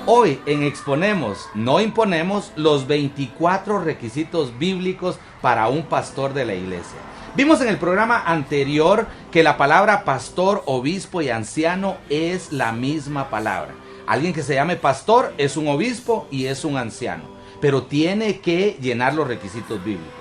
Hoy en Exponemos, no imponemos, los 24 requisitos bíblicos para un pastor de la iglesia. Vimos en el programa anterior que la palabra pastor, obispo y anciano es la misma palabra. Alguien que se llame pastor es un obispo y es un anciano, pero tiene que llenar los requisitos bíblicos.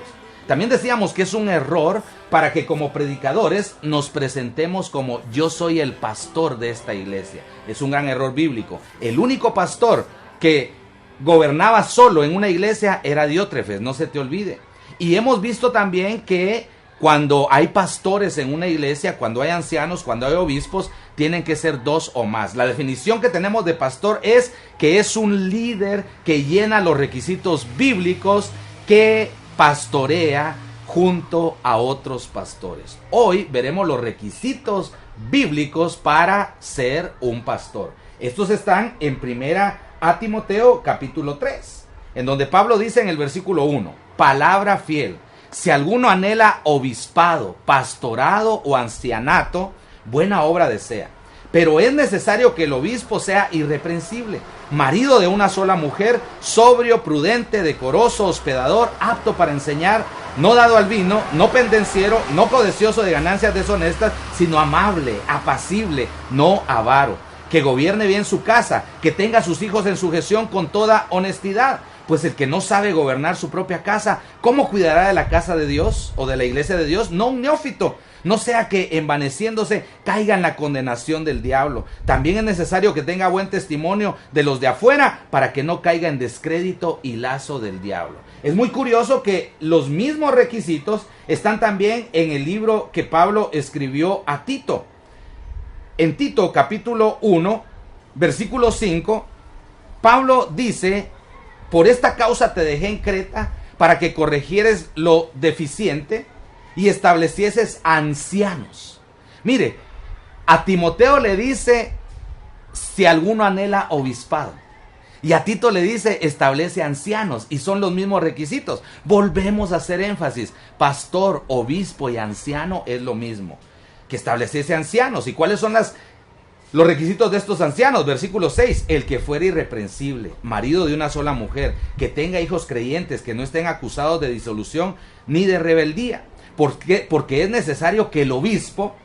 También decíamos que es un error para que como predicadores nos presentemos como yo soy el pastor de esta iglesia. Es un gran error bíblico. El único pastor que gobernaba solo en una iglesia era Diótrefes, no se te olvide. Y hemos visto también que cuando hay pastores en una iglesia, cuando hay ancianos, cuando hay obispos, tienen que ser 2 o más. La definición que tenemos de pastor es que es un líder que llena los requisitos bíblicos, que pastorea junto a otros pastores. Hoy veremos los requisitos bíblicos para ser un pastor. Estos están en 1 Timoteo capítulo 3, en donde Pablo dice en el versículo 1, palabra fiel, si alguno anhela obispado, pastorado o ancianato, buena obra desea. Pero es necesario que el obispo sea irreprensible, marido de una sola mujer, sobrio, prudente, decoroso, hospedador, apto para enseñar, no dado al vino, no pendenciero, no codicioso de ganancias deshonestas, sino amable, apacible, no avaro, que gobierne bien su casa, que tenga a sus hijos en sujeción con toda honestidad. Pues el que no sabe gobernar su propia casa, ¿cómo cuidará de la casa de Dios o de la iglesia de Dios? No un neófito. No sea que envaneciéndose caiga en la condenación del diablo. También es necesario que tenga buen testimonio de los de afuera para que no caiga en descrédito y lazo del diablo. Es muy curioso que los mismos requisitos están también en el libro que Pablo escribió a Tito. En Tito capítulo 1, versículo 5, Pablo dice: por esta causa te dejé en Creta, para que corrigieres lo deficiente y establecieses ancianos. Mire, a Timoteo le dice, si alguno anhela obispado. Y a Tito le dice, establece ancianos. Y son los mismos requisitos. Volvemos a hacer énfasis. Pastor, obispo y anciano es lo mismo. Que estableciese ancianos. ¿Y cuáles son los requisitos de estos ancianos? Versículo 6, el que fuera irreprensible, marido de una sola mujer, que tenga hijos creyentes, que no estén acusados de disolución ni de rebeldía. ¿Por qué? Porque es necesario que el obispo,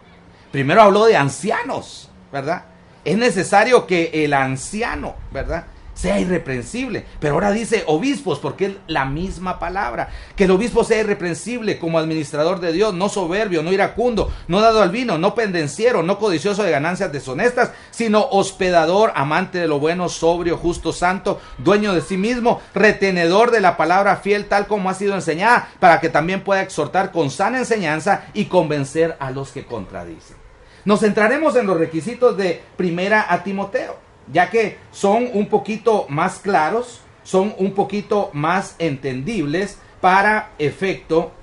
primero habló de ancianos, ¿verdad? Es necesario que el anciano, ¿verdad?, sea irreprensible, pero ahora dice obispos, porque es la misma palabra. Que el obispo sea irreprensible como administrador de Dios, no soberbio, no iracundo, no dado al vino, no pendenciero, no codicioso de ganancias deshonestas, sino hospedador, amante de lo bueno, sobrio, justo, santo, dueño de sí mismo, retenedor de la palabra fiel tal como ha sido enseñada, para que también pueda exhortar con sana enseñanza y convencer a los que contradicen. Nos centraremos en los requisitos de 1 Timoteo, ya que son un poquito más claros, son un poquito más entendibles para efecto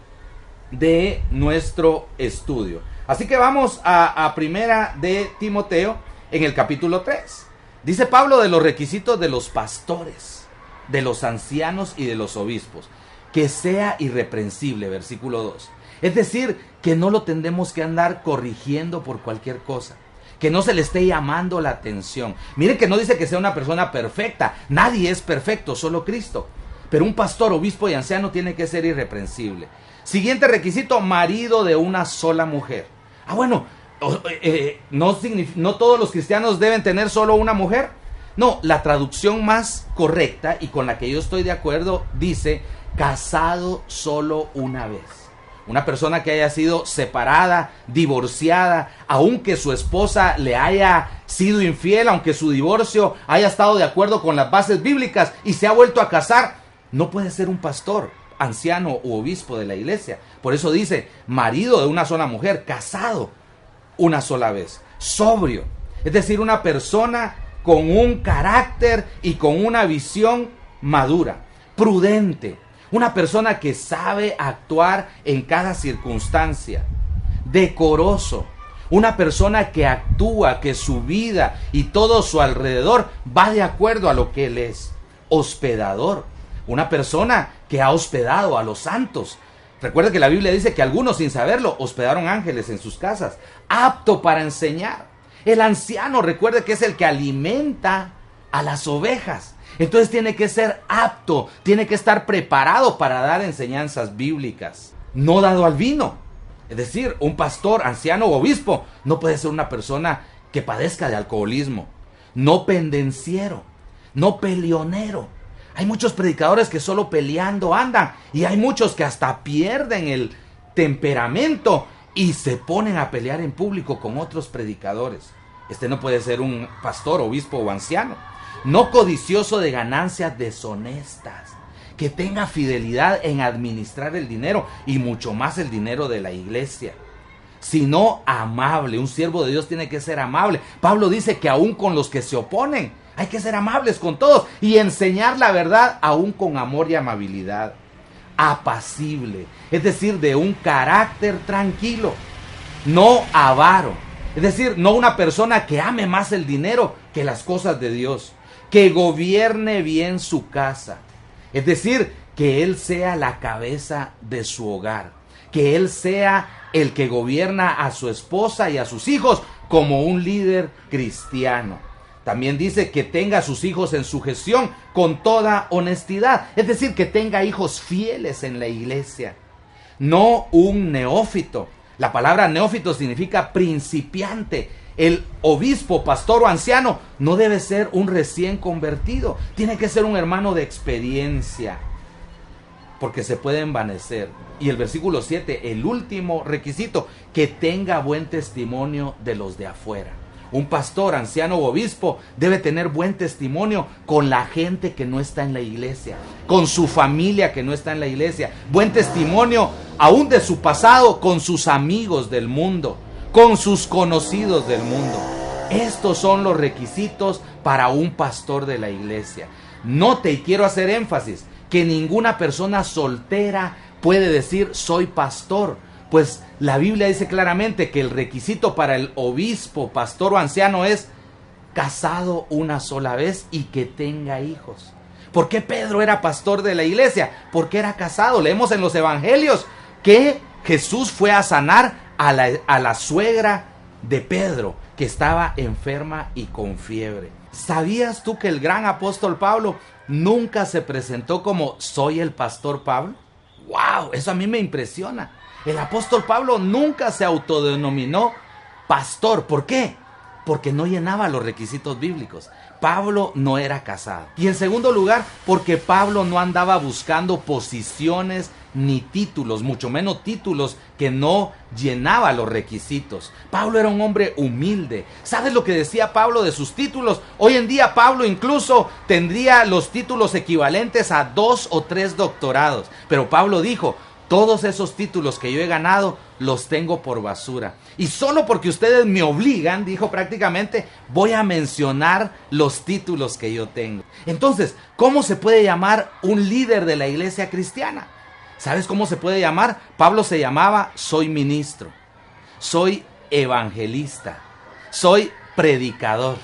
de nuestro estudio. Así que vamos a 1 Timoteo en el capítulo 3. Dice Pablo de los requisitos de los pastores, de los ancianos y de los obispos, que sea irreprensible, versículo 2. Es decir, que no lo tendremos que andar corrigiendo por cualquier cosa, que no se le esté llamando la atención. Mire que no dice que sea una persona perfecta. Nadie es perfecto, solo Cristo. Pero un pastor, obispo y anciano tiene que ser irreprensible. Siguiente requisito, marido de una sola mujer. Bueno, no todos los cristianos deben tener solo una mujer. No, la traducción más correcta y con la que yo estoy de acuerdo dice casado solo una vez. Una persona que haya sido separada, divorciada, aunque su esposa le haya sido infiel, aunque su divorcio haya estado de acuerdo con las bases bíblicas y se ha vuelto a casar, no puede ser un pastor, anciano u obispo de la iglesia. Por eso dice, marido de una sola mujer, casado una sola vez, sobrio. Es decir, una persona con un carácter y con una visión madura, prudente. Una persona que sabe actuar en cada circunstancia, decoroso. Una persona que actúa, que su vida y todo su alrededor va de acuerdo a lo que él es. Hospedador. Una persona que ha hospedado a los santos, Recuerda que la Biblia dice que algunos, sin saberlo, hospedaron ángeles en sus casas, apto para enseñar. El anciano, recuerde que es el que alimenta a las ovejas. Entonces tiene que ser apto, tiene que estar preparado para dar enseñanzas bíblicas. No dado al vino. Es decir, un pastor, anciano o obispo no puede ser una persona que padezca de alcoholismo. No pendenciero, no peleonero. Hay muchos predicadores que solo peleando andan, y hay muchos que hasta pierden el temperamento y se ponen a pelear en público con otros predicadores. Este no puede ser un pastor, obispo o anciano. No codicioso de ganancias deshonestas, que tenga fidelidad en administrar el dinero y mucho más el dinero de la iglesia, sino amable. Un siervo de Dios tiene que ser amable. Pablo dice que aún con los que se oponen hay que ser amables con todos y enseñar la verdad aún con amor y amabilidad. Apacible, es decir, de un carácter tranquilo, no avaro, es decir, no una persona que ame más el dinero que las cosas de Dios, que gobierne bien su casa, es decir, que él sea la cabeza de su hogar, que él sea el que gobierna a su esposa y a sus hijos como un líder cristiano. También dice que tenga a sus hijos en sujeción con toda honestidad, es decir, que tenga hijos fieles en la iglesia. No un neófito. La palabra neófito significa principiante. El obispo, pastor o anciano no debe ser un recién convertido, tiene que ser un hermano de experiencia, porque se puede envanecer. Y el versículo 7, el último requisito, que tenga buen testimonio de los de afuera. Un pastor, anciano o obispo debe tener buen testimonio con la gente que no está en la iglesia, con su familia que no está en la iglesia. Buen testimonio aún de su pasado con sus amigos del mundo, con sus conocidos del mundo. Estos son los requisitos para un pastor de la iglesia. Note, y quiero hacer énfasis, que ninguna persona soltera puede decir soy pastor, pues la Biblia dice claramente que el requisito para el obispo, pastor o anciano es casado una sola vez y que tenga hijos. ¿Por qué Pedro era pastor de la iglesia? Porque era casado. Leemos en los evangelios que Jesús fue a sanar a la suegra de Pedro, que estaba enferma y con fiebre. ¿Sabías tú que el gran apóstol Pablo nunca se presentó como soy el pastor Pablo? ¡Wow! Eso a mí me impresiona. El apóstol Pablo nunca se autodenominó pastor. ¿Por qué? Porque no llenaba los requisitos bíblicos. Pablo no era casado. Y en segundo lugar, porque Pablo no andaba buscando posiciones ni títulos, mucho menos títulos que no llenaba los requisitos. Pablo era un hombre humilde. ¿Sabes lo que decía Pablo de sus títulos? Hoy en día Pablo incluso tendría los títulos equivalentes a 2 o 3 doctorados. Pero Pablo dijo: todos esos títulos que yo he ganado los tengo por basura. Y solo porque ustedes me obligan, dijo prácticamente, voy a mencionar los títulos que yo tengo. Entonces, ¿cómo se puede llamar un líder de la iglesia cristiana? ¿Sabes cómo se puede llamar? Pablo se llamaba soy ministro, soy evangelista, soy predicador.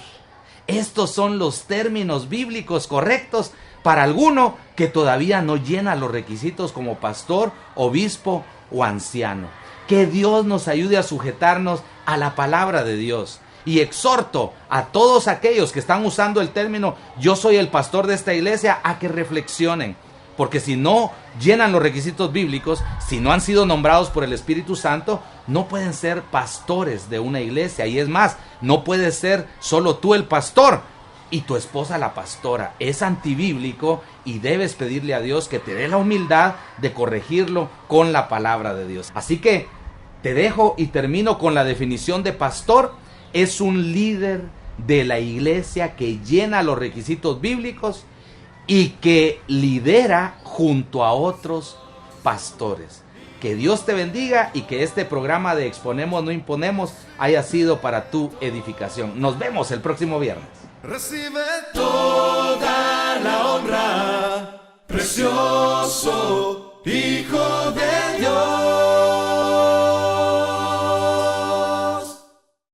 Estos son los términos bíblicos correctos para alguno que todavía no llena los requisitos como pastor, obispo o anciano. Que Dios nos ayude a sujetarnos a la palabra de Dios. Y exhorto a todos aquellos que están usando el término yo soy el pastor de esta iglesia a que reflexionen. Porque si no llenan los requisitos bíblicos, si no han sido nombrados por el Espíritu Santo, no pueden ser pastores de una iglesia. Y es más, no puedes ser solo tú el pastor y tu esposa la pastora. Es antibíblico y debes pedirle a Dios que te dé la humildad de corregirlo con la palabra de Dios. Así que te dejo y termino con la definición de pastor. Es un líder de la iglesia que llena los requisitos bíblicos y que lidera junto a otros pastores. Que Dios te bendiga y que este programa de Exponemos, no Imponemos haya sido para tu edificación. Nos vemos el próximo viernes. Recibe toda la honra, precioso Hijo de Dios.